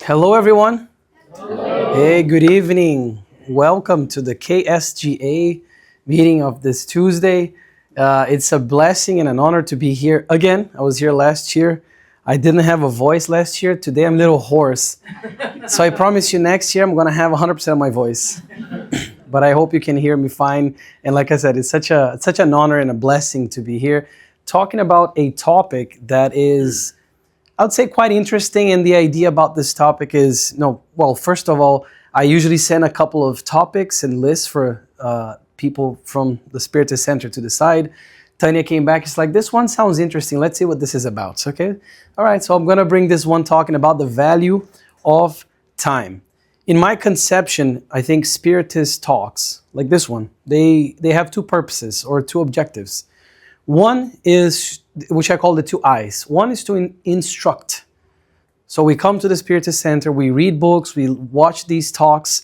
Hello, everyone. Hello. Hey, good evening. Welcome to the KSGA meeting of this Tuesday. It's a blessing and an honor to be here again. I was here last year. I didn't have a voice last year. Today I'm a little hoarse. So I promise you next year I'm going to have 100% of my voice. But I hope you can hear me fine. And like I said, it's such an honor and a blessing to be here talking about a topic that is, I would say, quite interesting. And the idea about this topic is, first of all, I usually send a couple of topics and lists for people from the Spiritist Center to decide. Tanya came back, it's like, this one sounds interesting. Let's see what this is about, okay? All right, so I'm going to bring this one talking about the value of time. In my conception, I think Spiritist talks, like this one, they have two purposes or two objectives. One is, which I call the two I's. One is to instruct. So we come to the Spiritist Center, we read books, we watch these talks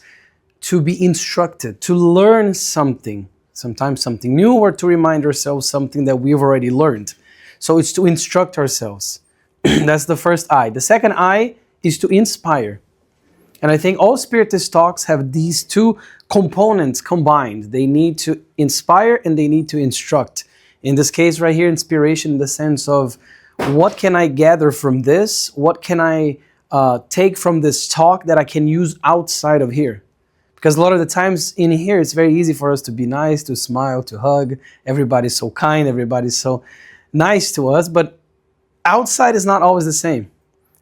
to be instructed, to learn something, sometimes something new, or to remind ourselves something that we've already learned. So it's to instruct ourselves. That's the first I. The second I is to inspire. And I think all Spiritist talks have these two components combined. They need to inspire and they need to instruct. In this case right here, inspiration in the sense of, what can I gather from this? What can I take from this talk that I can use outside of here? Because a lot of the times in here, it's very easy for us to be nice, to smile, to hug. Everybody's so kind, everybody's so nice to us, but outside is not always the same.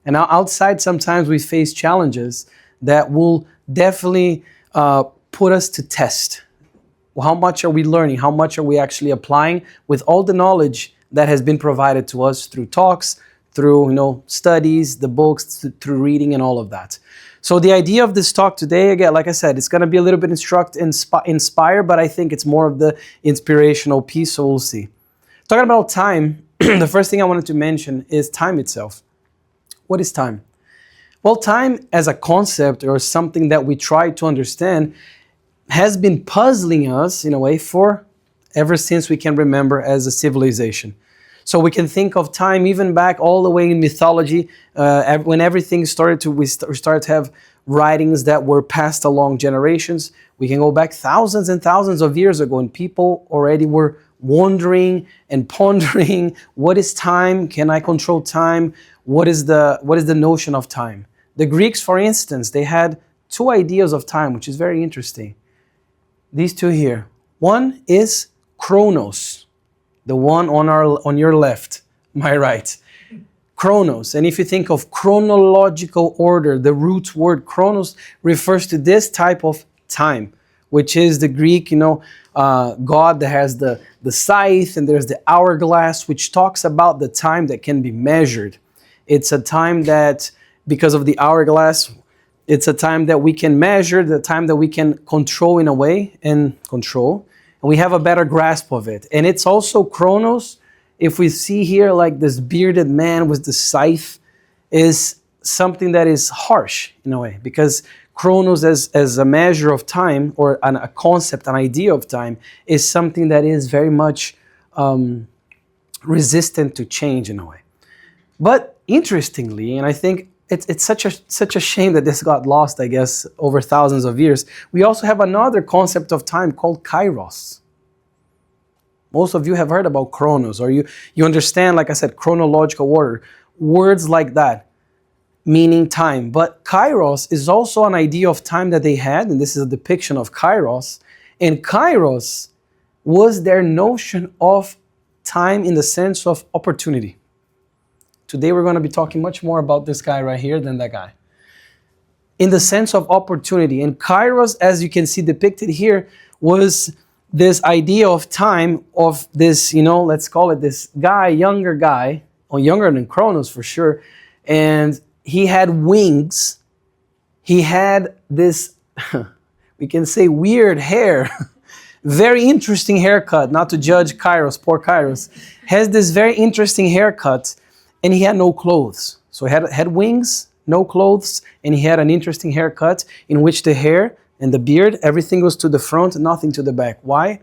And outside, sometimes we face challenges that will definitely put us to test. How much are we learning? How much are we actually applying with all the knowledge that has been provided to us through talks, through studies, the books, through reading and all of that. So the idea of this talk today, again, like I said, it's going to be a little bit inspire, but I think it's more of the inspirational piece, so we'll see. Talking about time, the first thing I wanted to mention is time itself. What is time? Well, time as a concept or something that we try to understand has been puzzling us in a way for ever since we can remember as a civilization. So we can think of time even back all the way in mythology, when everything we started to have writings that were passed along generations. We can go back thousands and thousands of years ago, and people already were wondering and pondering, what is time? Can I control time? What is the notion of time? The Greeks, for instance, they had two ideas of time, which is very interesting. These two here. One is chronos, the one on your left, my right. Chronos. And if you think of chronological order, the root word chronos refers to this type of time, which is the Greek, God that has the scythe, and there's the hourglass, which talks about the time that can be measured. It's a time that, because of the hourglass, it's a time that we can measure, the time that we can control in a way, and we have a better grasp of it. And it's also chronos. If we see here like this bearded man with the scythe, is something that is harsh in a way, because chronos as a measure of time, or a concept, an idea of time, is something that is very much resistant to change in a way. But interestingly, and I think it's such a shame that this got lost, I guess, over thousands of years. We also have another concept of time called kairos. Most of you have heard about chronos, or you understand, like I said, chronological order. Words like that, meaning time. But kairos is also an idea of time that they had, and this is a depiction of kairos. And kairos was their notion of time in the sense of opportunity. Today we're going to be talking much more about this guy right here than that guy. In the sense of opportunity. And kairos, as you can see depicted here, was this idea of time of this, let's call it this guy, younger guy, or younger than Chronos for sure. And he had wings. He had this, we can say, weird hair. Very interesting haircut, not to judge Kairos, poor Kairos. Has this very interesting haircut. And he had no clothes. So he had wings, no clothes, and he had an interesting haircut in which the hair and the beard, everything was to the front, nothing to the back. Why?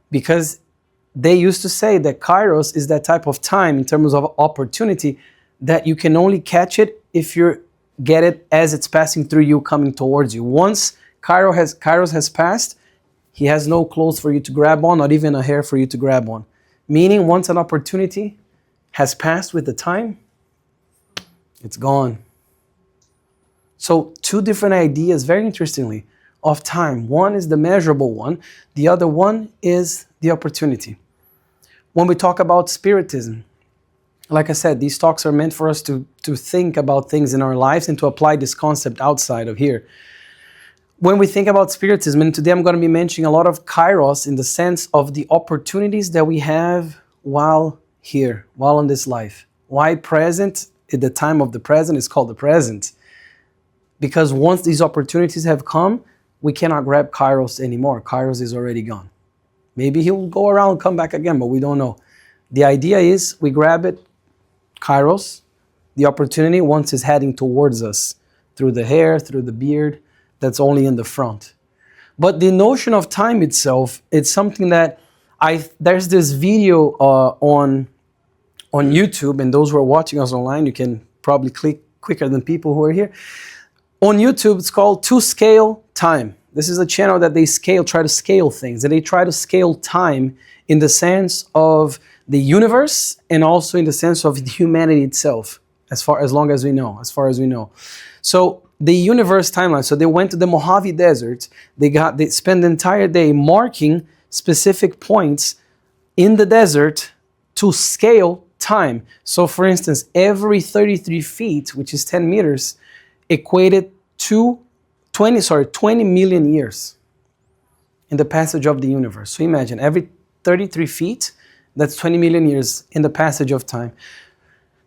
Because they used to say that Kairos is that type of time in terms of opportunity that you can only catch it if you're get it as it's passing through you, coming towards you. Once Kairos has passed, he has no clothes for you to grab on, not even a hair for you to grab on. Meaning, once an opportunity has passed with the time, it's gone. So two different ideas, very interestingly, of time. One is the measurable one. The other one is the opportunity. When we talk about Spiritism, like I said, these talks are meant for us to think about things in our lives and to apply this concept outside of here. When we think about Spiritism, and today I'm going to be mentioning a lot of Kairos in the sense of the opportunities that we have while here, while in this life. Why present? At the time of the present is called the present. Because once these opportunities have come, we cannot grab Kairos anymore. Kairos is already gone. Maybe he'll go around and come back again, but we don't know. The idea is we grab it, Kairos, the opportunity, once it's heading towards us through the hair, through the beard, that's only in the front. But the notion of time itself, it's something that there's this video on YouTube, and those who are watching us online, you can probably click quicker than people who are here. On YouTube, it's called To Scale Time. This is a channel that they try to scale things, and they try to scale time in the sense of the universe and also in the sense of humanity itself, as far as we know. So the universe timeline. So they went to the Mojave Desert. They spent the entire day marking specific points in the desert to scale time. So for instance, every 33 feet, which is 10 meters, equated to 20 million years in the passage of the universe. So imagine every 33 feet, that's 20 million years in the passage of time.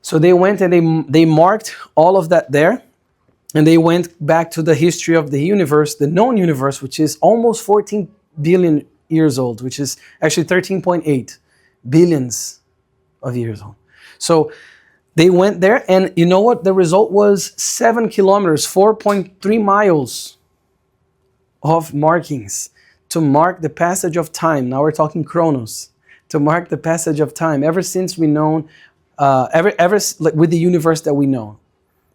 So they went and they marked all of that there, and they went back to the history of the universe, the known universe, which is almost 14 billion years old, which is actually 13.8 billions of years old. So they went there, and you know what? The result was 7 kilometers, 4.3 miles of markings to mark the passage of time. Now we're talking chronos, to mark the passage of time ever since we known, with the universe that we know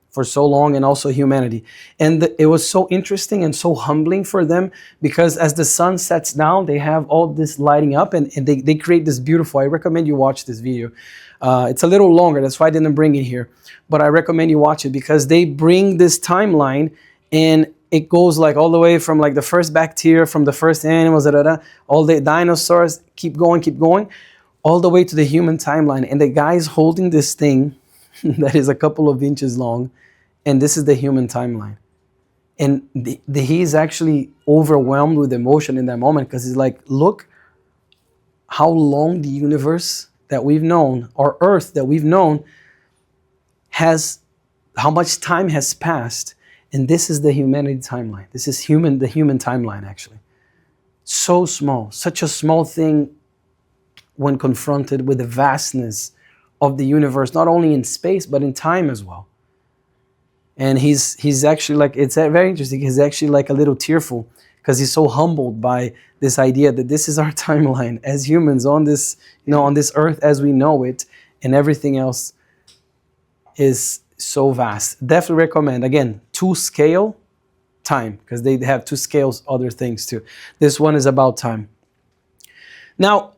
for so long, and also humanity. And it was so interesting and so humbling for them, because as the sun sets down, they have all this lighting up, and they create this beautiful, I recommend you watch this video. It's a little longer, that's why I didn't bring it here, but I recommend you watch it, because they bring this timeline, and it goes like all the way from like the first bacteria, from the first animals, all the dinosaurs, keep going, all the way to the human timeline. And the guy's holding this thing that is a couple of inches long, and this is the human timeline. And he's actually overwhelmed with emotion in that moment, because he's like, look how long the universe that we've known, or Earth that we've known, how much time has passed. And this is the humanity timeline. This is the human timeline, actually. So small, such a small thing when confronted with the vastness of the universe, not only in space, but in time as well. And he's actually like, it's very interesting, he's actually like a little tearful, because he's so humbled by this idea that this is our timeline as humans on this, on this earth as we know it, and everything else is so vast. Definitely recommend, again, To Scale Time, because they have to scale other things too. This one is about time. Now,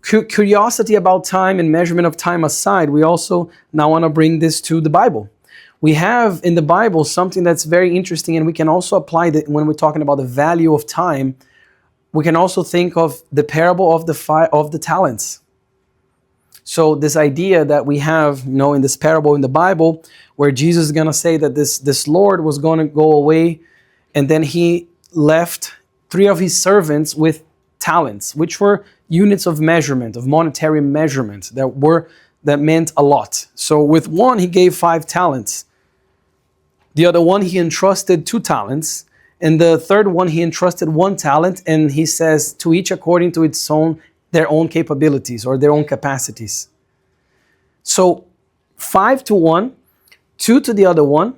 curiosity about time and measurement of time aside, we also now want to bring this to the Bible. We have in the Bible something that's very interesting, and we can also apply that when we're talking about the value of time. We can also think of the parable of the talents. So this idea that we have, in this parable in the Bible, where Jesus is going to say that this Lord was going to go away, and then he left 3 of his servants with talents, which were units of measurement, of monetary measurement, that meant a lot. So with one, he gave 5 talents. The other one, he entrusted 2 talents. And the third one, he entrusted 1 talent. And he says, to each according to their own capabilities or their own capacities. So 5 to 1, 2 to the other one,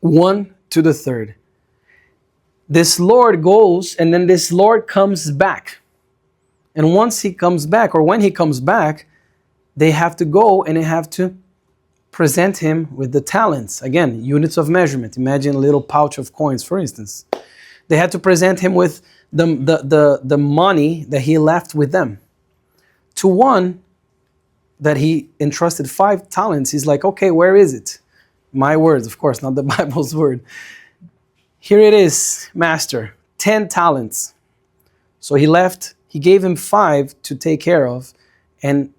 1 to the third. This Lord goes, and then this Lord comes back. And once he comes back, or when he comes back, they have to go and they have to present him with the talents. Again, units of measurement. Imagine a little pouch of coins, for instance. They had to present him with the money that he left with them. To one that he entrusted 5 talents, he's like, okay, where is it? My words, of course, not the Bible's word. Here it is, master, 10 talents. So he gave him 5 to take care of, and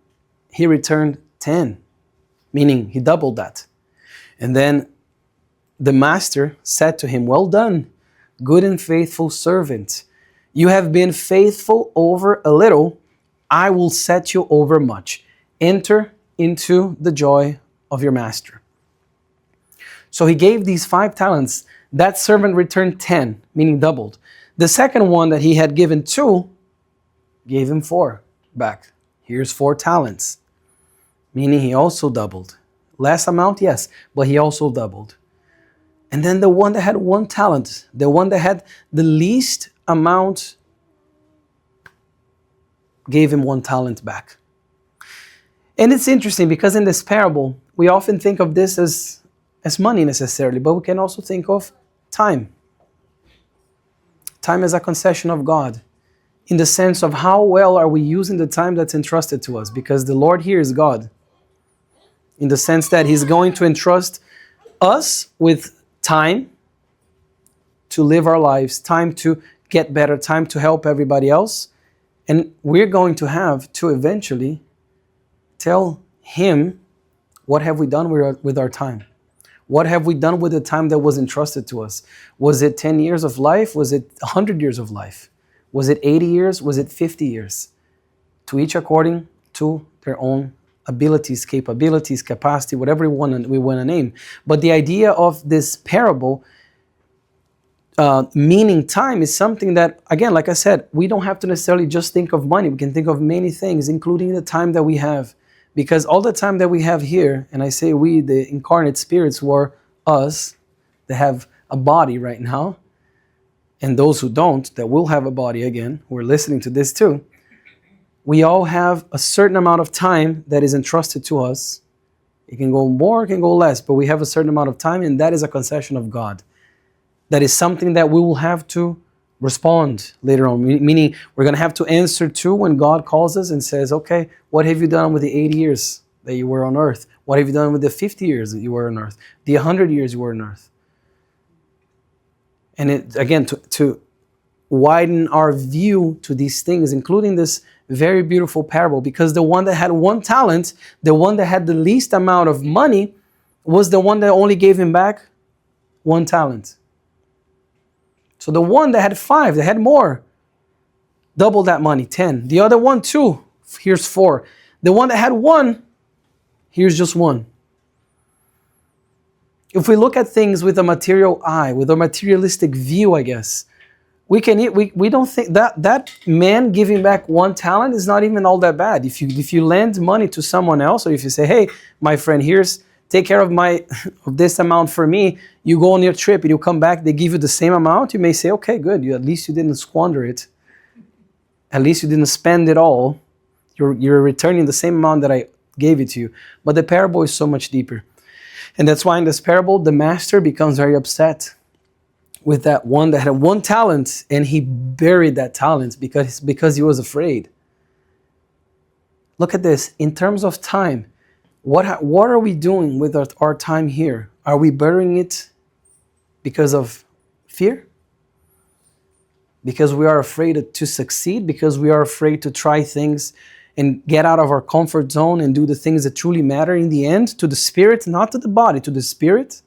he returned 10, meaning he doubled that. And then the master said to him, well done, good and faithful servant. You have been faithful over a little, I will set you over much. Enter into the joy of your master. So he gave these 5 talents. That servant returned 10, meaning doubled. The second one that he had given 2, gave him 4 back. Here's 4 talents, meaning he also doubled. Less amount, yes, but he also doubled. And then the one that had 1 talent, the one that had the least amount, gave him 1 talent back. And it's interesting because in this parable, we often think of this as money necessarily, but we can also think of time. Time as a concession of God, in the sense of how well are we using the time that's entrusted to us, because the Lord here is God, in the sense that He's going to entrust us with time to live our lives, time to get better, time to help everybody else, and we're going to have to eventually tell Him, what have we done with our time? What have we done with the time that was entrusted to us? Was it 10 years of life? Was it 100 years of life? Was it 80 years? Was it 50 years? To each according to their own abilities, capabilities, capacity, whatever we want to name. But the idea of this parable, meaning time, is something that, again, like I said, we don't have to necessarily just think of money. We can think of many things, including the time that we have. Because all the time that we have here, and I say we, the incarnate spirits who are us, that have a body right now, and those who don't, that will have a body again, who are listening to this too, we all have a certain amount of time that is entrusted to us. It can go more, it can go less, but we have a certain amount of time, and that is a concession of God. That is something that we will have to respond later on, meaning we're going to have to answer to when God calls us and says, okay, what have you done with the 80 years that you were on earth? What have you done with the 50 years that you were on earth? The 100 years you were on earth? And it, again, to widen our view to these things, including this very beautiful parable, because the one that had 1 talent, the one that had the least amount of money, was the one that only gave him back 1 talent. So the one that had 5, that had more, double that money, 10. The other one, 2, here's 4. The one that had 1, here's just 1. If we look at things with a material eye, with a materialistic view, I guess, we don't think that man giving back 1 talent is not even all that bad. If you lend money to someone else, or if you say, hey, my friend, take care of this amount for me. You go on your trip and you come back, they give you the same amount. You may say, okay, good. At least you didn't squander it. At least you didn't spend it all. You're returning the same amount that I gave it to you. But the parable is so much deeper. And that's why in this parable, the master becomes very upset with that one that had 1 talent, and he buried that talent because he was afraid. Look at this. In terms of time, what are we doing with our time here? Are we burying it because of fear? Because we are afraid to succeed? Because we are afraid to try things and get out of our comfort zone and do the things that truly matter in the end, to the spirit, not to the body, to the spirit?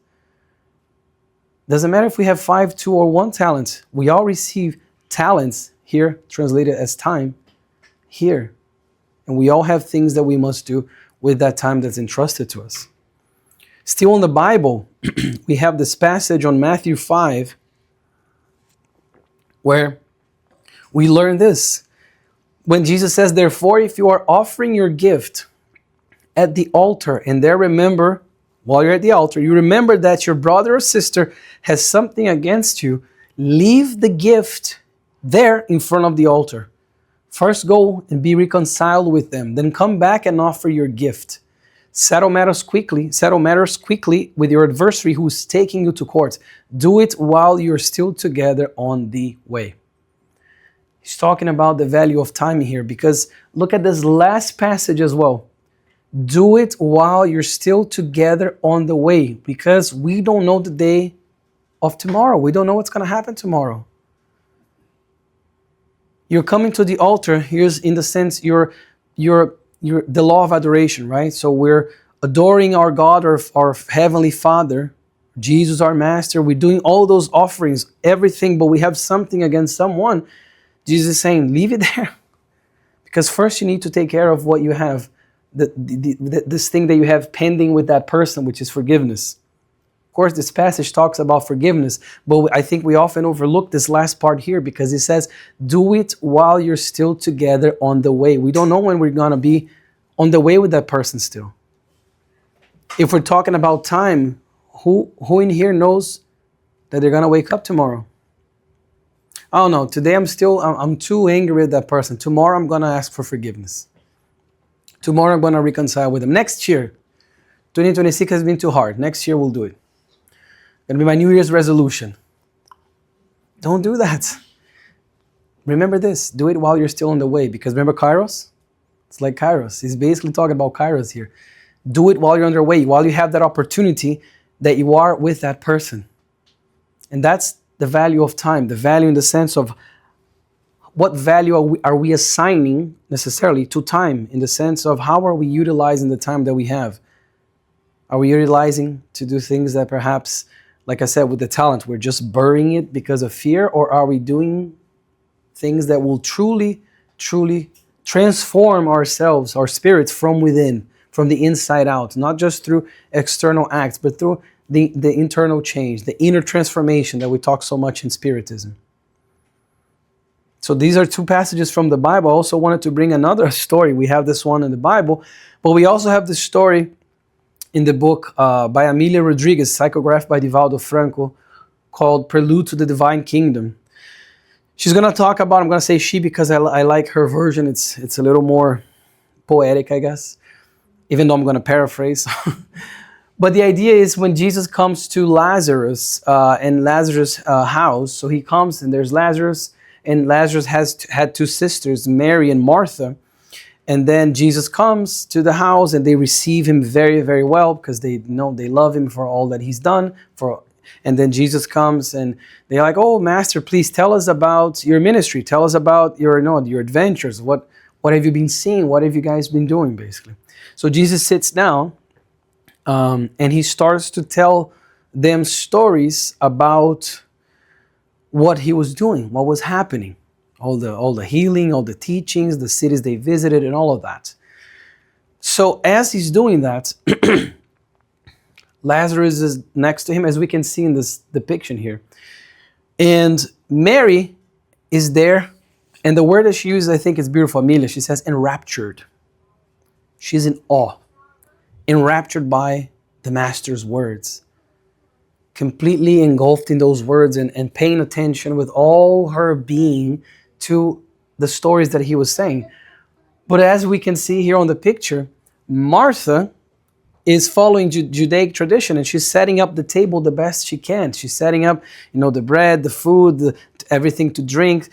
Doesn't matter if we have 5, 2, or 1 talent. We all receive talents here, translated as time, here. And we all have things that we must do with that time that's entrusted to us. Still in the Bible, we have this passage on Matthew 5, where we learn this. When Jesus says, therefore, if you are offering your gift at the altar, and there remember, while you're at the altar, you remember that your brother or sister has something against you, leave the gift there in front of the altar. First go and be reconciled with them, then come back and offer your gift. Settle matters quickly. Settle matters quickly with your adversary who's taking you to court. Do it while you're still together on the way. He's talking about the value of time here, because look at this last passage as well. Do it while you're still together on the way, because we don't know the day of tomorrow. We don't know what's going to happen tomorrow. You're coming to the altar. Here's, in the sense, you're the law of adoration, right? So we're adoring our God, our Heavenly Father, Jesus our Master. We're doing all those offerings, everything, but we have something against someone. Jesus is saying, leave it there. Because first you need to take care of what you have, this thing that you have pending with that person, which is forgiveness. Of course, this passage talks about forgiveness, but I think we often overlook this last part here, because it says, do it while you're still together on the way. We don't know when we're going to be on the way with that person still. If we're talking about time, who in here knows that they're going to wake up tomorrow? I don't know. Today I'm too angry with that person. Tomorrow I'm going to ask for forgiveness. Tomorrow I'm going to reconcile with them. Next year, 2026 has been too hard. Next year we'll do it. Going to be my New Year's resolution. Don't do that. Remember this. Do it while you're still on the way. Because remember Kairos? It's like Kairos. He's basically talking about Kairos here. Do it while you're on the way, while you have that opportunity that you are with that person. And that's the value of time. The value in the sense of what value are we assigning necessarily to time, in the sense of how are we utilizing the time that we have? Are we utilizing to do things that perhaps, like I said, with the talent, we're just burying it because of fear? Or are we doing things that will truly transform ourselves, our spirits from within, from the inside out, not just through external acts, but through the internal change, the inner transformation that we talk so much in Spiritism. So these are two passages from the Bible. I also wanted to bring another story. We have this one in the Bible, but we also have this story in the book by Amelia Rodriguez, psychographed by Divaldo Franco, called Prelude to the Divine Kingdom. She's going to talk about, I'm going to say she because I like her version. It's a little more poetic, I guess, even though I'm going to paraphrase. But the idea is when Jesus comes to Lazarus in Lazarus' house, so he comes and there's Lazarus, and Lazarus had two sisters, Mary and Martha. And then Jesus comes to the house and they receive him very, very well because they know they love him for all that he's done. And then Jesus comes and they're like, oh, Master, please tell us about your ministry. Tell us about your adventures. What have you been seeing? What have you guys been doing, basically? So Jesus sits down and he starts to tell them stories about what he was doing, what was happening. All the healing, all the teachings, the cities they visited, and all of that. So as he's doing that, Lazarus is next to him, as we can see in this depiction here. And Mary is there, and the word that she uses, I think is beautiful, Amelia. She says, enraptured. She's in awe, enraptured by the Master's words, completely engulfed in those words and paying attention with all her being to the stories that he was saying. But as we can see here on the picture, Martha is following Judaic tradition, and she's setting up the table the best she can. She's setting up, the bread, the food, everything to drink.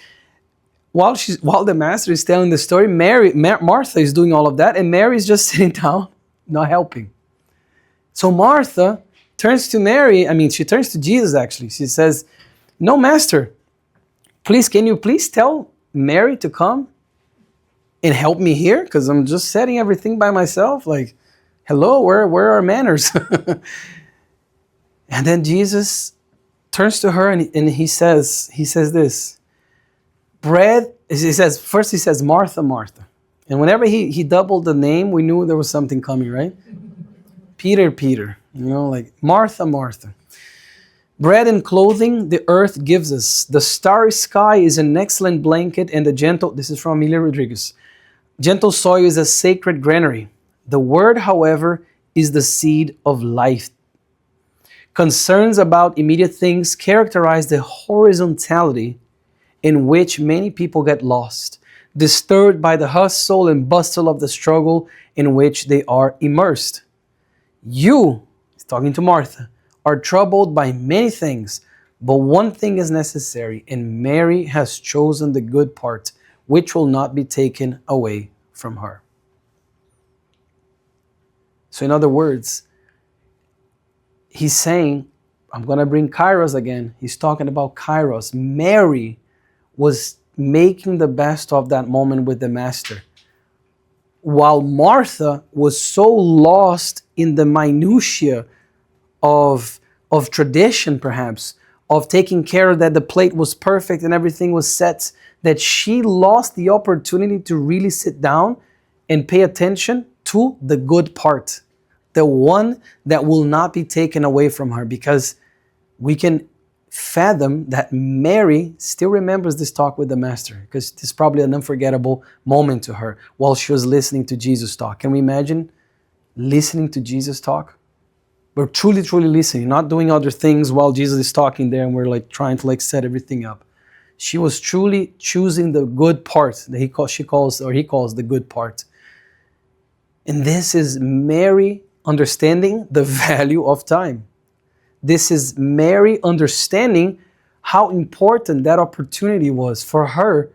While the Master is telling the story, Martha is doing all of that, and Mary is just sitting down, not helping. So Martha turns to she turns to Jesus actually. She says, no, Master, can you please tell Mary to come and help me here? Because I'm just setting everything by myself. Like, hello, where are manners? And then Jesus turns to her and he says this. He says, Martha, Martha. And whenever he doubled the name, we knew there was something coming, right? Peter, like Martha, Martha. Bread and clothing the earth gives us. The starry sky is an excellent blanket, and this is from Amelia Rodriguez, gentle soil is a sacred granary. The word, however, is the seed of life. Concerns about immediate things characterize the horizontality in which many people get lost, disturbed by the hustle and bustle of the struggle in which they are immersed. You, he's talking to Martha, are troubled by many things, but one thing is necessary, and Mary has chosen the good part, which will not be taken away from her. So in other words, he's saying, I'm going to bring Kairos again. He's talking about Kairos. Mary was making the best of that moment with the Master, while Martha was so lost in the minutiae of tradition, perhaps, of taking care that the plate was perfect and everything was set, that she lost the opportunity to really sit down and pay attention to the good part, the one that will not be taken away from her, because we can fathom that Mary still remembers this talk with the Master, because it's probably an unforgettable moment to her while she was listening to Jesus talk. Can we imagine listening to Jesus talk? We're truly, truly listening, not doing other things while Jesus is talking there and we're like trying to like set everything up. She was truly choosing the good part that he calls the good part. And this is Mary understanding the value of time. This is Mary understanding how important that opportunity was for her.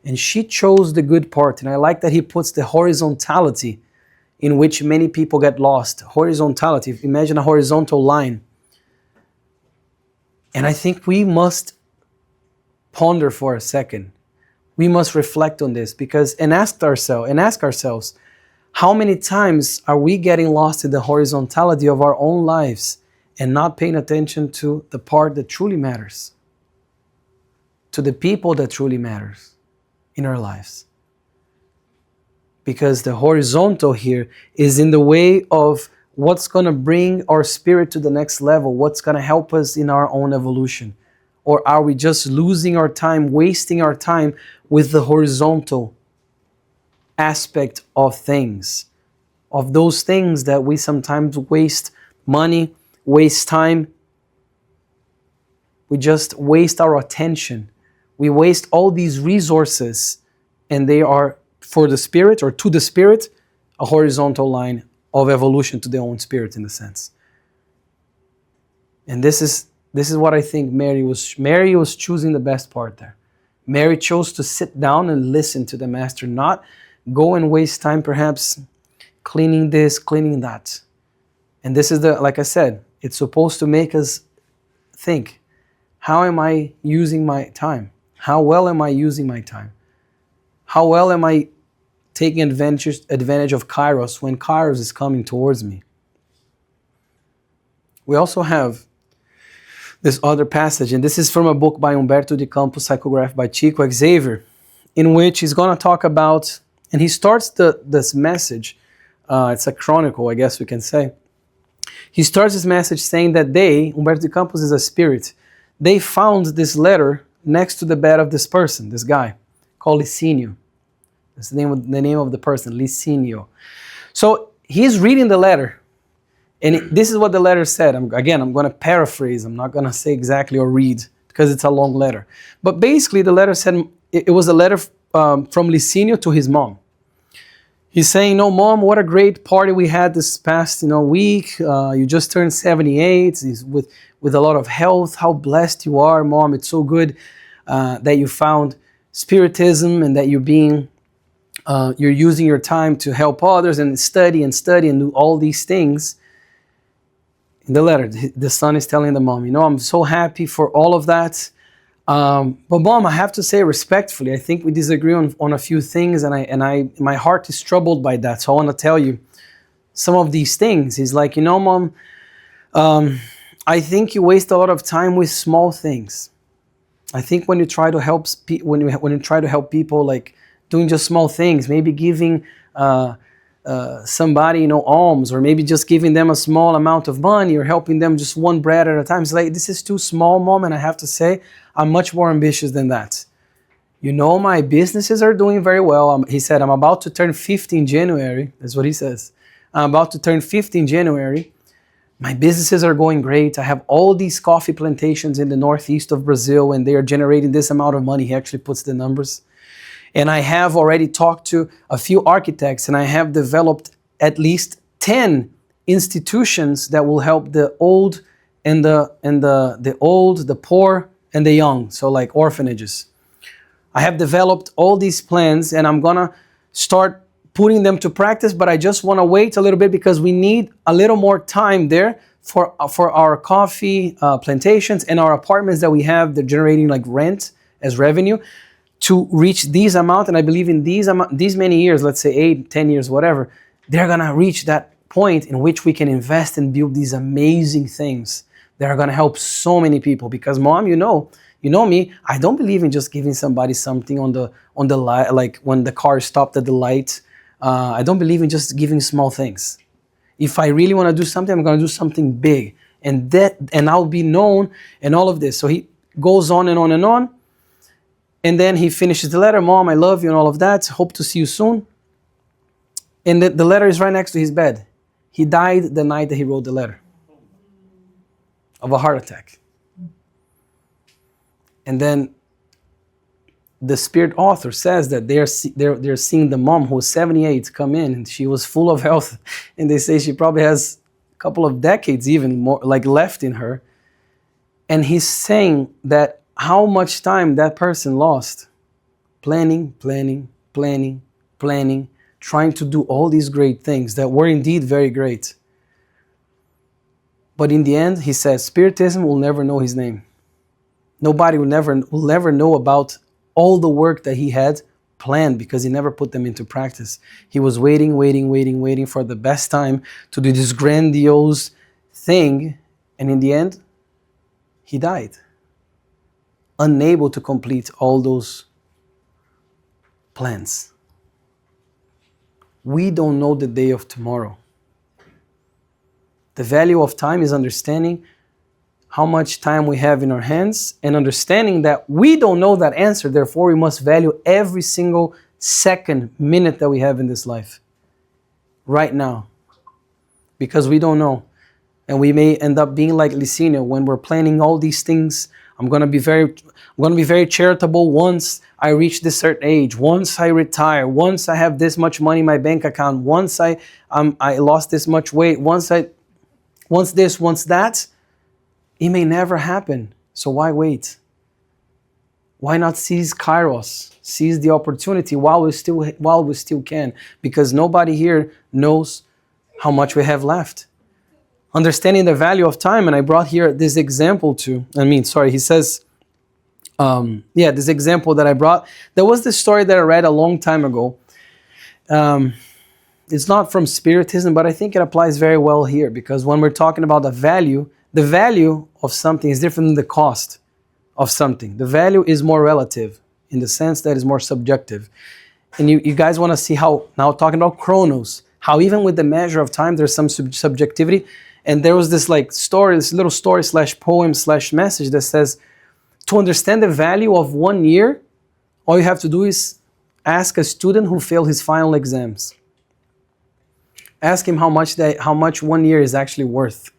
And she chose the good part. And I like that he puts the horizontality in which many people get lost. Horizontality. Imagine a horizontal line. And I think we must ponder for a second. We must reflect on this and ask ourselves, how many times are we getting lost in the horizontality of our own lives and not paying attention to the part that truly matters, to the people that truly matters in our lives? Because the horizontal here is in the way of what's going to bring our spirit to the next level, what's going to help us in our own evolution. Or are we just losing our time, wasting our time with the horizontal aspect of things, of those things that we sometimes waste money, waste time. We just waste our attention. We waste all these resources, and they are for the spirit, or to the spirit, a horizontal line of evolution to their own spirit, in a sense. And this is what I think Mary was choosing the best part there. Mary chose to sit down and listen to the Master, not go and waste time perhaps cleaning this, cleaning that. And this is like I said, it's supposed to make us think, how am I using my time? How well am I using my time? How well am I taking advantage of Kairos when Kairos is coming towards me? We also have this other passage, and this is from a book by Humberto de Campos, psychographed by Chico Xavier, in which he's going to talk about, and he starts this message, it's a chronicle, I guess we can say. He starts this message saying that Humberto de Campos is a spirit, they found this letter next to the bed of this person, this guy, called Licinio. That's the name of the person, Licinio. So he's reading the letter, and this is what the letter said. I'm going to paraphrase. I'm not going to say exactly or read because it's a long letter. But basically, the letter said, it was a letter from Licinio to his mom. He's saying, "No, Mom, what a great party we had this past week. You just turned 78 with a lot of health. How blessed you are, Mom. It's so good that you found Spiritism and that you're using your time to help others and study and do all these things." In the letter, the son is telling the mom, "I'm so happy for all of that. But Mom, I have to say respectfully, I think we disagree on a few things, and my heart is troubled by that. So I want to tell you some of these things." He's like, Mom, I think you waste a lot of time with small things. I think when you try to help people, like doing just small things, maybe giving somebody alms, or maybe just giving them a small amount of money, or helping them just one bread at a time. It's like, this is too small, Mom, and I have to say I'm much more ambitious than that. My businesses are doing very well. He said, I'm about to turn 50 in January. That's what he says. I'm about to turn 50 in January. My businesses are going great. I have all these coffee plantations in the northeast of Brazil, and they are generating this amount of money. He actually puts the numbers. And I have already talked to a few architects, and I have developed at least 10 institutions that will help the old and the old, the poor, and the young. So like orphanages. I have developed all these plans, and I'm gonna start putting them to practice, but I just want to wait a little bit because we need a little more time there for our coffee plantations and our apartments that we have. They're generating like rent as revenue to reach these amount. And I believe in these many years, let's say 8, 10 years, whatever, they're gonna reach that point in which we can invest and build these amazing things that are gonna help so many people. Because Mom, you know me, I don't believe in just giving somebody something on the light, like when the car stopped at the light. I don't believe in just giving small things. If I really want to do something, I'm going to do something big, and I'll be known and all of this. So he goes on and on and on, and then he finishes the letter. Mom, I love you and all of that. Hope to see you soon. And the letter is right next to his bed. He died the night that he wrote the letter of a heart attack. And then the spirit author says that they're seeing the mom who was 78 come in, and she was full of health, and they say she probably has a couple of decades even more like left in her. And he's saying that how much time that person lost planning, trying to do all these great things that were indeed very great. But in the end, he says, Spiritism will never know his name. Nobody will never know about all the work that he had planned because he never put them into practice. He was waiting for the best time to do this grandiose thing, and in the end, he died, unable to complete all those plans. We don't know the day of tomorrow. The value of time is understanding how much time we have in our hands and understanding that we don't know that answer. Therefore, we must value every single second, minute that we have in this life right now, because we don't know. And we may end up being like Licina when we're planning all these things. I'm going to be very charitable once I reach this certain age, once I retire, once I have this much money in my bank account, once I lost this much weight, once this, once that. It may never happen. So why wait? Why not seize Kairos? Seize the opportunity while we still can, because nobody here knows how much we have left. Understanding the value of time, and I brought here this example too. He says, this example that I brought. There was this story that I read a long time ago. It's not from Spiritism, but I think it applies very well here, because when we're talking about the value of something is different than the cost of something. The value is more relative in the sense that it's more subjective. And you guys want to see how, now talking about chronos, how even with the measure of time, there's some subjectivity. And there was this little story / poem / message that says, to understand the value of 1 year, all you have to do is ask a student who failed his final exams. Ask him how much 1 year is actually worth.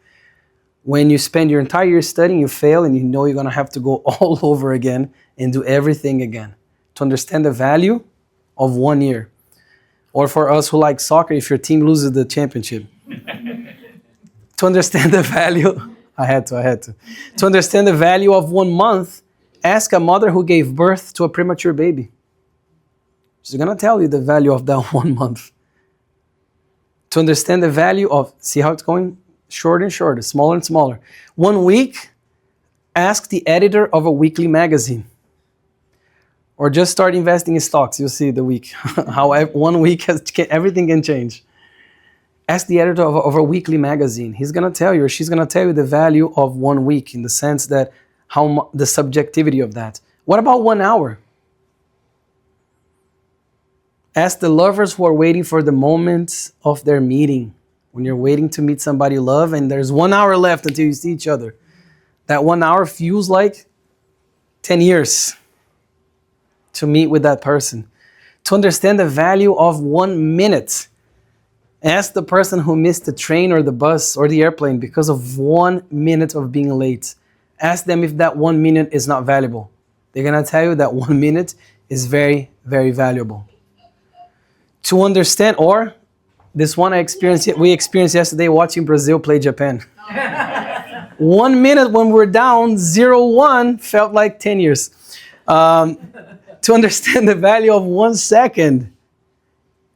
When you spend your entire year studying, you fail, and you know you're going to have to go all over again and do everything again. To understand the value of 1 year. Or for us who like soccer, if your team loses the championship. To understand the value, I had to. To understand the value of 1 month, ask a mother who gave birth to a premature baby. She's going to tell you the value of that 1 month. To understand the value of, see how it's going? Shorter and shorter, smaller and smaller. 1 week, ask the editor of a weekly magazine. Or just start investing in stocks. You'll see the week. How 1 week, everything can change. Ask the editor of a weekly magazine. He's going to tell you, or she's going to tell you the value of 1 week, in the sense that the subjectivity of that. What about 1 hour? Ask the lovers who are waiting for the moment of their meeting. When you're waiting to meet somebody you love and there's 1 hour left until you see each other. That 1 hour feels like 10 years to meet with that person. To understand the value of 1 minute, ask the person who missed the train or the bus or the airplane because of 1 minute of being late. Ask them if that 1 minute is not valuable. They're going to tell you that 1 minute is very, very valuable. To understand, or This one we experienced yesterday watching Brazil play Japan. 1 minute when we're down 0-1 felt like 10 years. To understand the value of 1 second,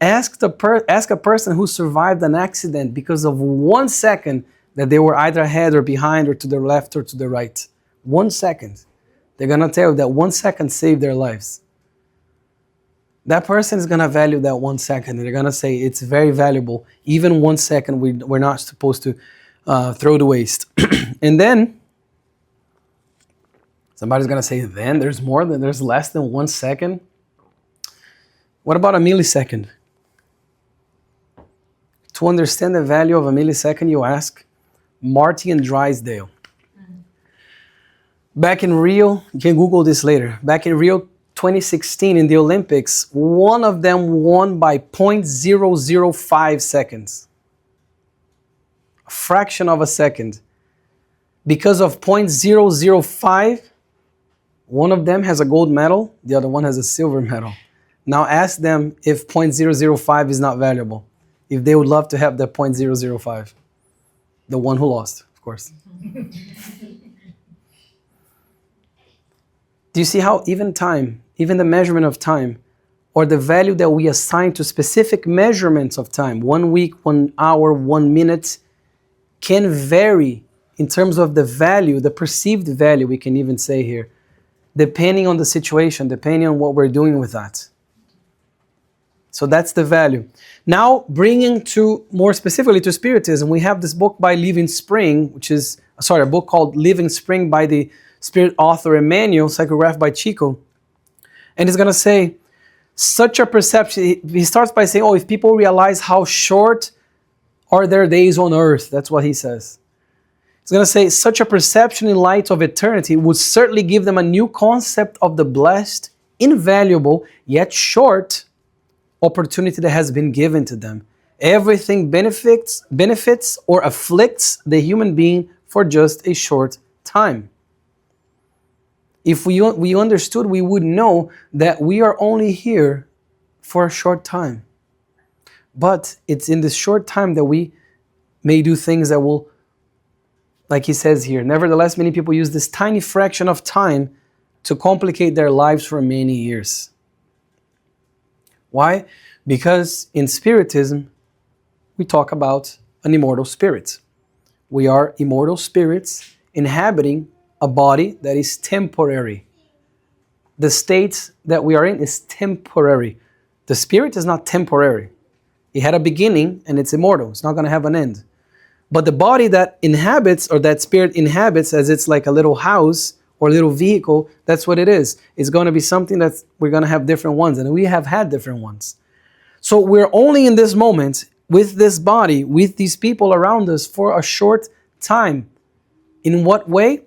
ask a person who survived an accident because of 1 second that they were either ahead or behind or to the left or to the right. 1 second. They're going to tell you that 1 second saved their lives. That person is going to value that 1 second. They're going to say it's very valuable. Even 1 second we're not supposed to throw to waste. And then, somebody's going to say, then there's less than 1 second. What about a millisecond? To understand the value of a millisecond, you ask Marty and Drysdale. Back in Rio, you can Google this later. Back in Rio 2016 in the Olympics, one of them won by 0.005 seconds. A fraction of a second. Because of 0.005, one of them has a gold medal, the other one has a silver medal. Now ask them if 0.005 is not valuable. If they would love to have that 0.005. The one who lost, of course. Do you see how even time, even the measurement of time, or the value that we assign to specific measurements of time, 1 week, 1 hour, 1 minute, can vary in terms of the value, the perceived value, we can even say here, depending on the situation, depending on what we're doing with that. So that's the value. Now, bringing to more specifically to Spiritism, we have this book by Living Spring, a book called Living Spring by the Spirit author Emmanuel, psychographed by Chico. And he's going to say, such a perception, he starts by saying, if people realize how short are their days on earth, that's what he says. He's going to say, such a perception in light of eternity would certainly give them a new concept of the blessed, invaluable, yet short opportunity that has been given to them. Everything benefits or afflicts the human being for just a short time. If we understood, we would know that we are only here for a short time. But it's in this short time that we may do things that will, like he says here, nevertheless, many people use this tiny fraction of time to complicate their lives for many years. Why? Because in Spiritism, we talk about an immortal spirit. We are immortal spirits inhabiting a body that is temporary. The state that we are in is temporary. The spirit is not temporary. It had a beginning and it's immortal. It's not going to have an end. But the body that inhabits, or that spirit inhabits, as it's like a little house or a little vehicle, that's what it is. It's going to be something that we're going to have different ones, and we have had different ones. So we're only in this moment with this body, with these people around us for a short time. In what way?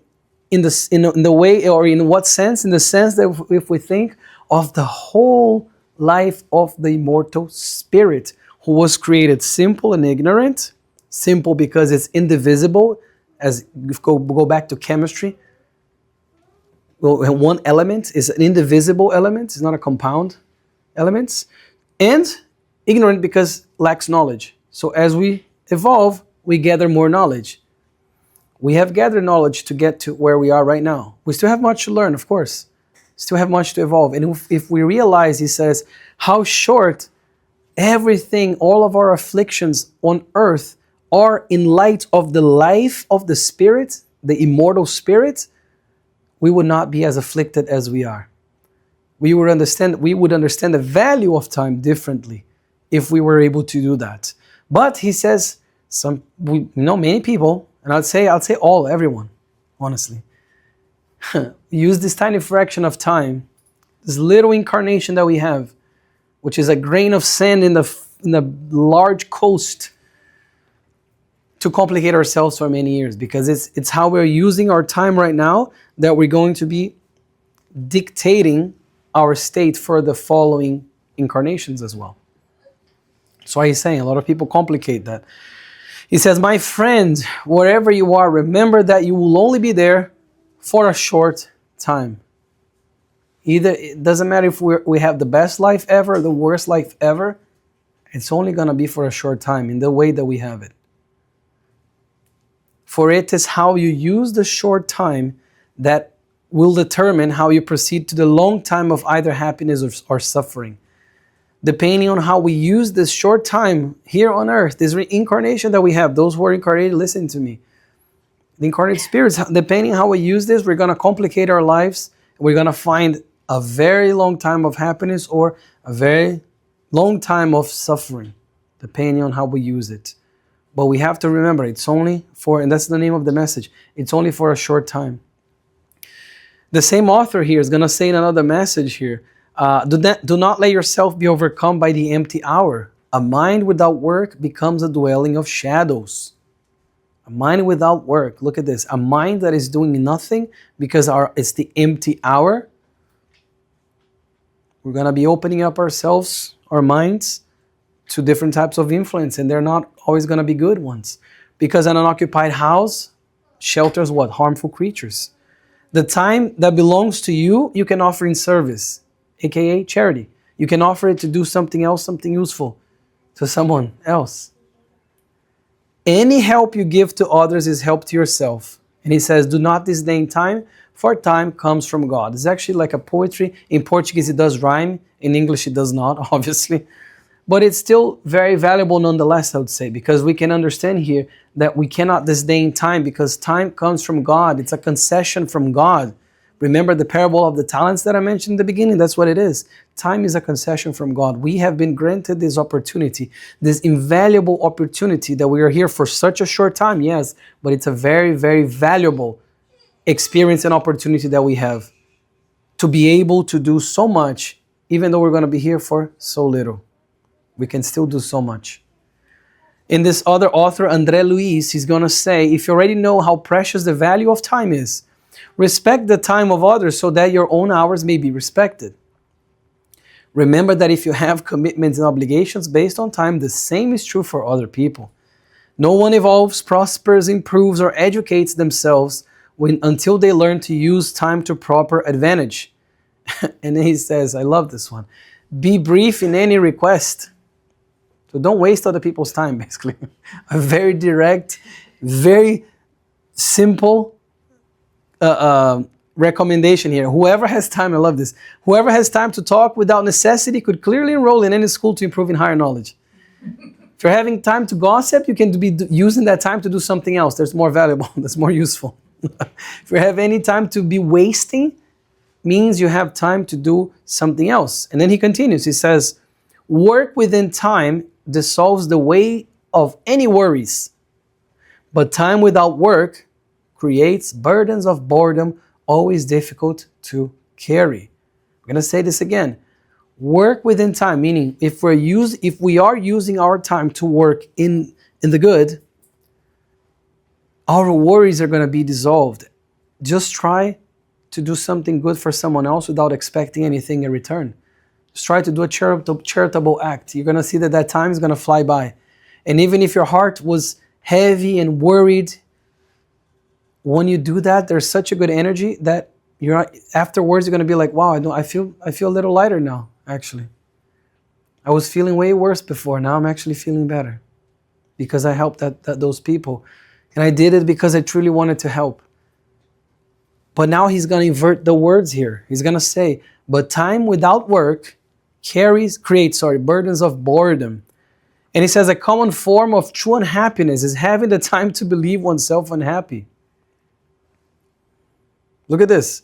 In the way, or in what sense? In the sense that if we think of the whole life of the immortal spirit, who was created simple and ignorant, simple because it's indivisible, as we go back to chemistry. Well, one element is an indivisible element, it's not a compound element, and ignorant because lacks knowledge. So as we evolve, we gather more knowledge. We have gathered knowledge to get to where we are right now. We still have much to learn, of course. Still have much to evolve. And if we realize, he says, how short everything, all of our afflictions on earth are in light of the life of the spirit, the immortal spirit, we would not be as afflicted as we are. We would understand the value of time differently if we were able to do that. But he says, many people, and I'd say everyone, honestly, use this tiny fraction of time, this little incarnation that we have, which is a grain of sand in the large coast, to complicate ourselves for many years, because it's how we're using our time right now that we're going to be dictating our state for the following incarnations as well. That's why he's saying a lot of people complicate that. He says, my friend, wherever you are, remember that you will only be there for a short time. It doesn't matter if we have the best life ever, the worst life ever. It's only going to be for a short time in the way that we have it. For it is how you use the short time that will determine how you proceed to the long time of either happiness or suffering. Depending on how we use this short time here on earth, this reincarnation that we have, those who are incarnated, listen to me. The incarnated spirits, depending on how we use this, we're going to complicate our lives. We're going to find a very long time of happiness or a very long time of suffering, depending on how we use it. But we have to remember, it's only for, and that's the name of the message, it's only for a short time. The same author here is going to say in another message here, do not let yourself be overcome by the empty hour. A mind without work becomes a dwelling of shadows. A mind without work, look at this, a mind that is doing nothing because it's the empty hour. We're going to be opening up ourselves, our minds, to different types of influence, and they're not always going to be good ones. Because an unoccupied house shelters what? Harmful creatures. The time that belongs to you, you can offer in service, aka charity. You can offer it to do something else, something useful to someone else. Any help you give to others is help to yourself. And he says, do not disdain time, for time comes from God. It's actually like a poetry. In Portuguese it does rhyme, in English it does not, obviously. But it's still very valuable nonetheless, I would say, because we can understand here that we cannot disdain time because time comes from God. It's a concession from God. Remember the parable of the talents that I mentioned in the beginning? That's what it is. Time is a concession from God. We have been granted this opportunity, this invaluable opportunity that we are here for such a short time, yes, but it's a very, very valuable experience and opportunity that we have to be able to do so much, even though we're going to be here for so little. We can still do so much. In this other author, André Luiz, he's going to say, if you already know how precious the value of time is, respect the time of others so that your own hours may be respected. Remember that if you have commitments and obligations based on time, the same is true for other people. No one evolves, prospers, improves, or educates themselves until they learn to use time to proper advantage. And then he says, I love this one, be brief in any request. So don't waste other people's time, basically. A very direct, very simple recommendation here. Whoever has time, I love this, whoever has time to talk without necessity could clearly enroll in any school to improve in higher knowledge. If you're having time to gossip, you can be using that time to do something else that's more valuable, that's more useful. If you have any time to be wasting, means you have time to do something else. And then he continues, he says, work within time dissolves the weight of any worries, but time without work creates burdens of boredom, always difficult to carry. I'm going to say this again. Work within time, meaning if we are using our time to work in the good, our worries are going to be dissolved. Just try to do something good for someone else without expecting anything in return. Just try to do a charitable act. You're going to see that time is going to fly by. And even if your heart was heavy and worried, when you do that, there's such a good energy that afterwards you're going to be like, wow, I feel a little lighter now, actually. I was feeling way worse before. Now I'm actually feeling better because I helped those people. And I did it because I truly wanted to help. But now he's going to invert the words here. He's going to say, but time without work creates burdens of boredom. And he says a common form of true unhappiness is having the time to believe oneself unhappy. Look at this.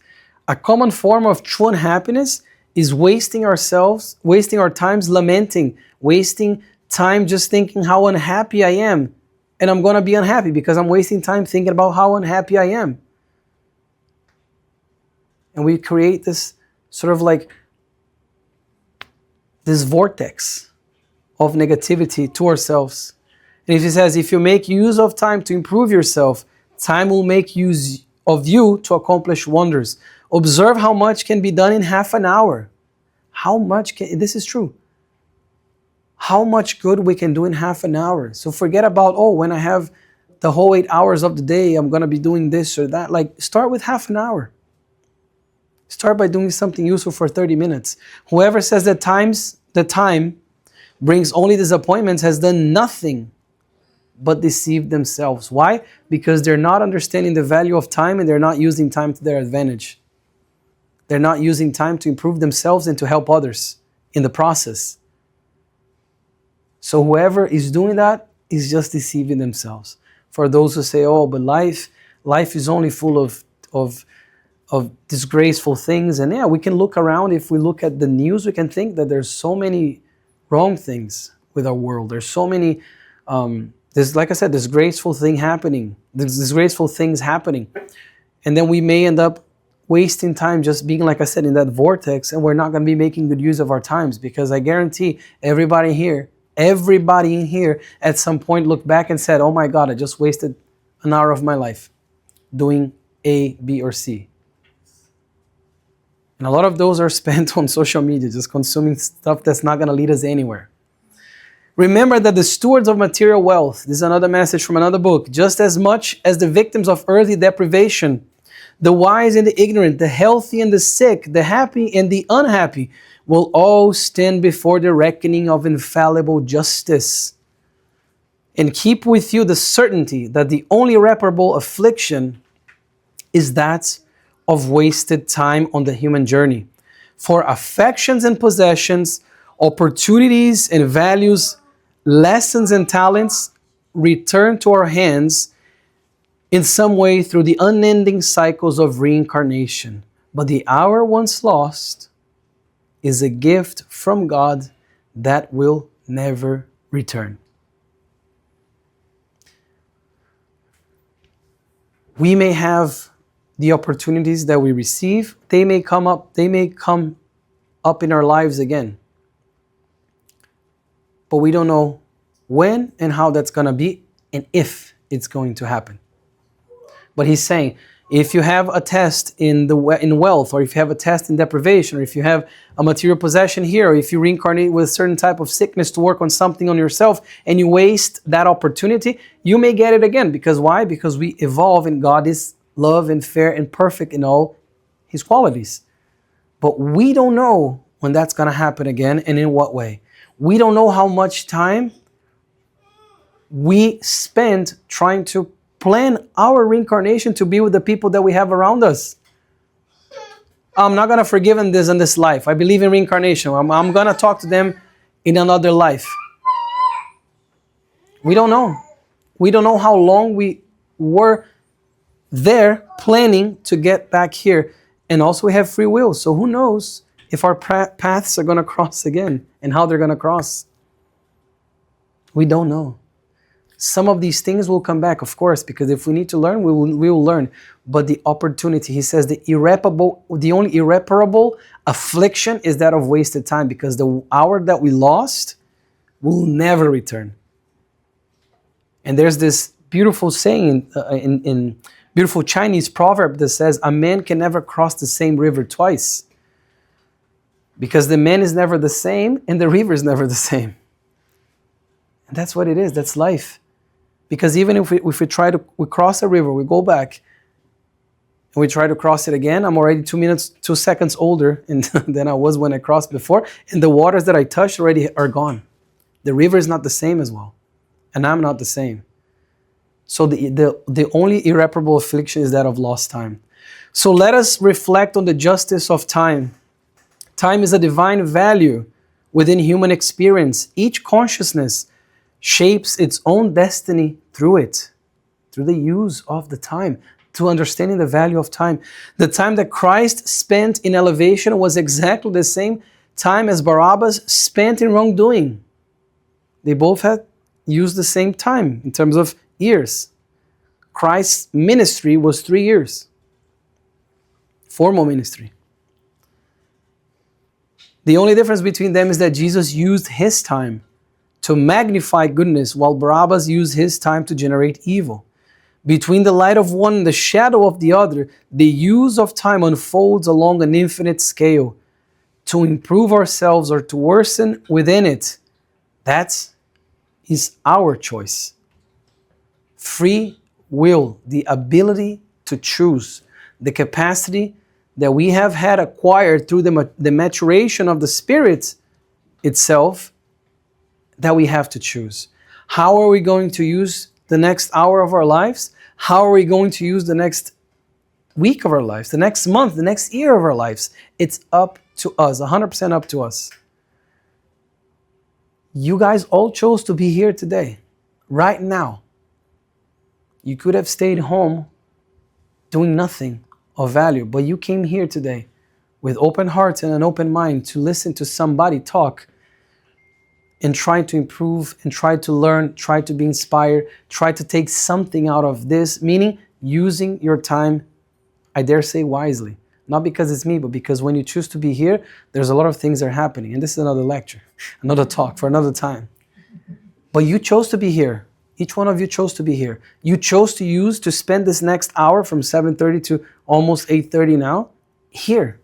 A common form of true unhappiness is wasting our times lamenting, wasting time just thinking how unhappy I am. And I'm going to be unhappy because I'm wasting time thinking about how unhappy I am. And we create this sort of like this vortex of negativity to ourselves. And if he says, if you make use of time to improve yourself, time will make use of you to accomplish wonders. Observe how much can be done in half an hour. This is true. How much good we can do in half an hour. So forget about, when I have the whole 8 hours of the day, I'm going to be doing this or that. Like, start with half an hour. Start by doing something useful for 30 minutes. Whoever says that the time brings only disappointments has done nothing but deceive themselves. Why? Because they're not understanding the value of time and they're not using time to their advantage. They're not using time to improve themselves and to help others in the process. So whoever is doing that is just deceiving themselves. For those who say, oh, but life is only full of disgraceful things. And yeah, we can look around. If we look at the news, we can think that there's so many wrong things with our world. There's so many, there's, like I said, disgraceful things happening. And then we may end up wasting time just being, like I said, in that vortex, and we're not going to be making good use of our times, because I guarantee everybody in here at some point looked back and said, oh my God, I just wasted an hour of my life doing A, B, or C. And a lot of those are spent on social media, just consuming stuff that's not going to lead us anywhere. Remember that the stewards of material wealth, this is another message from another book, just as much as the victims of earthly deprivation, the wise and the ignorant, the healthy and the sick, the happy and the unhappy, will all stand before the reckoning of infallible justice. And keep with you the certainty that the only irreparable affliction is that of wasted time on the human journey. For affections and possessions, opportunities and values, lessons and talents return to our hands in some way through the unending cycles of reincarnation. But the hour once lost is a gift from God that will never return. We may have the opportunities that we receive. They may come up in our lives again. But we don't know when and how that's going to be and if it's going to happen. But he's saying, if you have a test in wealth, or if you have a test in deprivation, or if you have a material possession here, or if you reincarnate with a certain type of sickness to work on something on yourself, and you waste that opportunity, you may get it again. Because why? Because we evolve, and God is love and fair and perfect in all His qualities. But we don't know when that's going to happen again, and in what way. We don't know how much time we spend trying to plan our reincarnation to be with the people that we have around us. I'm not going to forgive them this in this life. I believe in reincarnation. I'm going to talk to them in another life. We don't know. We don't know how long we were there planning to get back here. And also we have free will. So who knows if our paths are going to cross again and how they're going to cross. We don't know. Some of these things will come back, of course, because if we need to learn, we will learn. But the opportunity, he says, the only irreparable affliction is that of wasted time, because the hour that we lost will never return. And there's this beautiful saying in beautiful Chinese proverb that says, a man can never cross the same river twice, because the man is never the same and the river is never the same. And that's what it is. That's life. Because even if we cross a river, we go back, and we try to cross it again, I'm already 2 seconds older than I was when I crossed before, and the waters that I touched already are gone. The river is not the same as well, and I'm not the same. So the only irreparable affliction is that of lost time. So let us reflect on the justice of time. Time is a divine value within human experience. Each consciousness shapes its own destiny through it, through the use of the time, to understanding the value of time. The time that Christ spent in elevation was exactly the same time as Barabbas spent in wrongdoing. They both had used the same time in terms of years. Christ's ministry was 3 years. Formal ministry. The only difference between them is that Jesus used his time to magnify goodness, while Barabbas used his time to generate evil. Between the light of one and the shadow of the other, the use of time unfolds along an infinite scale. To improve ourselves or to worsen within it, that is our choice. Free will, the ability to choose, the capacity that we have had acquired through the maturation of the Spirit itself, that we have to choose. How are we going to use the next hour of our lives? How are we going to use the next week of our lives, the next month, the next year of our lives? It's up to us, 100% up to us. You guys all chose to be here today, right now. You could have stayed home doing nothing of value, but you came here today with open hearts and an open mind to listen to somebody talk and try to improve and try to learn, try to be inspired, try to take something out of this, meaning using your time, I dare say, wisely. Not because it's me, but because when you choose to be here, there's a lot of things that are happening. And this is another lecture, another talk for another time. But you chose to be here. Each one of you chose to be here. You chose to spend this next hour from 7:30 to almost 8:30 now, here.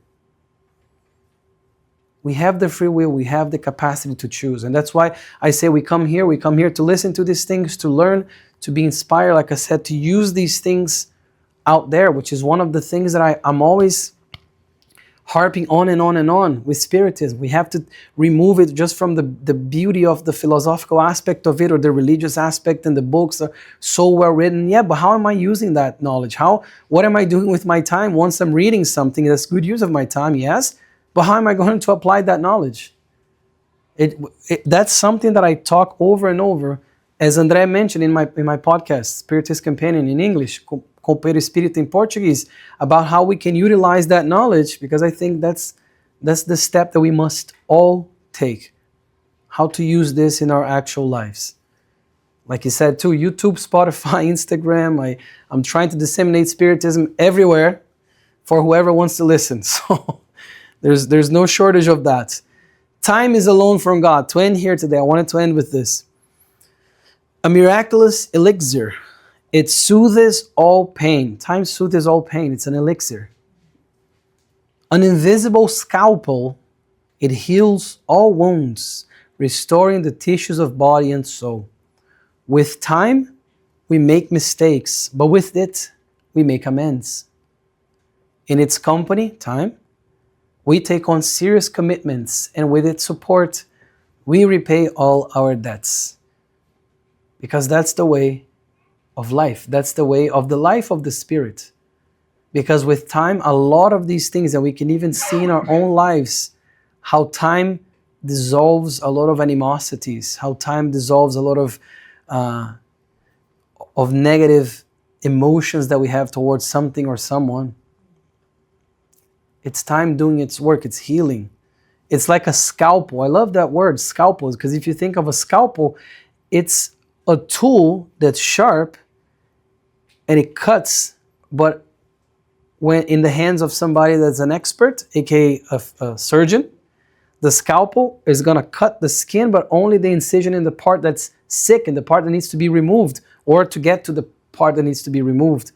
We have the free will, we have the capacity to choose. And that's why I say we come here to listen to these things, to learn, to be inspired, like I said, to use these things out there, which is one of the things that I'm always harping on and on and on with Spiritism. We have to remove it just from the beauty of the philosophical aspect of it or the religious aspect, and the books are so well written. Yeah, but how am I using that knowledge? What am I doing with my time? Once I'm reading something, that's good use of my time, yes, but how am I going to apply that knowledge? That's something that I talk over and over, as André mentioned in my podcast, Spiritist Companion in English, Companheiro Espírita in Portuguese, about how we can utilize that knowledge, because I think that's the step that we must all take. How to use this in our actual lives. Like you said too, YouTube, Spotify, Instagram, I'm trying to disseminate Spiritism everywhere for whoever wants to listen. So there's no shortage of that. Time is a loan from God. To end here today, I wanted to end with this. A miraculous elixir. It soothes all pain. Time soothes all pain. It's an elixir. An invisible scalpel. It heals all wounds, restoring the tissues of body and soul. With time, we make mistakes, but with it, we make amends. In its company, time, we take on serious commitments, and with its support, we repay all our debts. Because that's the way of life. That's the way of the life of the Spirit. Because with time, a lot of these things that we can even see in our own lives, how time dissolves a lot of animosities, how time dissolves a lot of negative emotions that we have towards something or someone. It's time doing its work. It's healing. It's like a scalpel. I love that word, scalpel, because if you think of a scalpel, it's a tool that's sharp and it cuts, but when in the hands of somebody that's an expert, aka a surgeon, the scalpel is going to cut the skin, but only the incision in the part that's sick and the part that needs to be removed, or to get to the part that needs to be removed.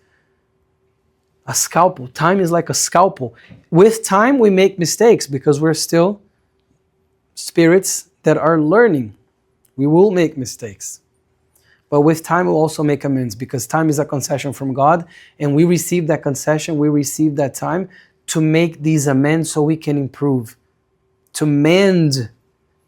A scalpel. Time is like a scalpel. With time, we make mistakes because we're still spirits that are learning. We will make mistakes. But with time, we'll also make amends, because time is a concession from God, and we receive that concession, we receive that time to make these amends so we can improve, to mend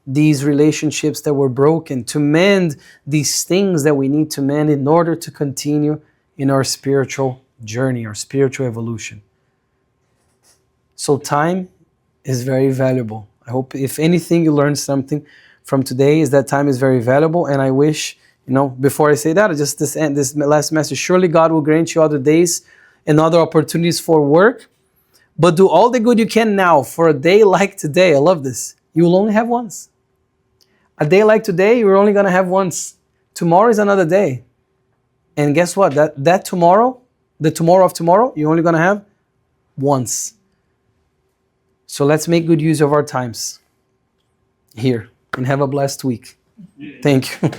these relationships that were broken, to mend these things that we need to mend in order to continue in our spiritual journey, our spiritual evolution. So time is very valuable. I hope, if anything, you learned something from today, is that time is very valuable. And I wish, before I say that, just this last message, surely God will grant you other days and other opportunities for work, but do all the good you can now for a day like today. I love this. You will only have once. A day like today, you're only going to have once. Tomorrow is another day. And guess what? That tomorrow, the tomorrow of tomorrow, you're only going to have once. So let's make good use of our times here and have a blessed week. Thank you.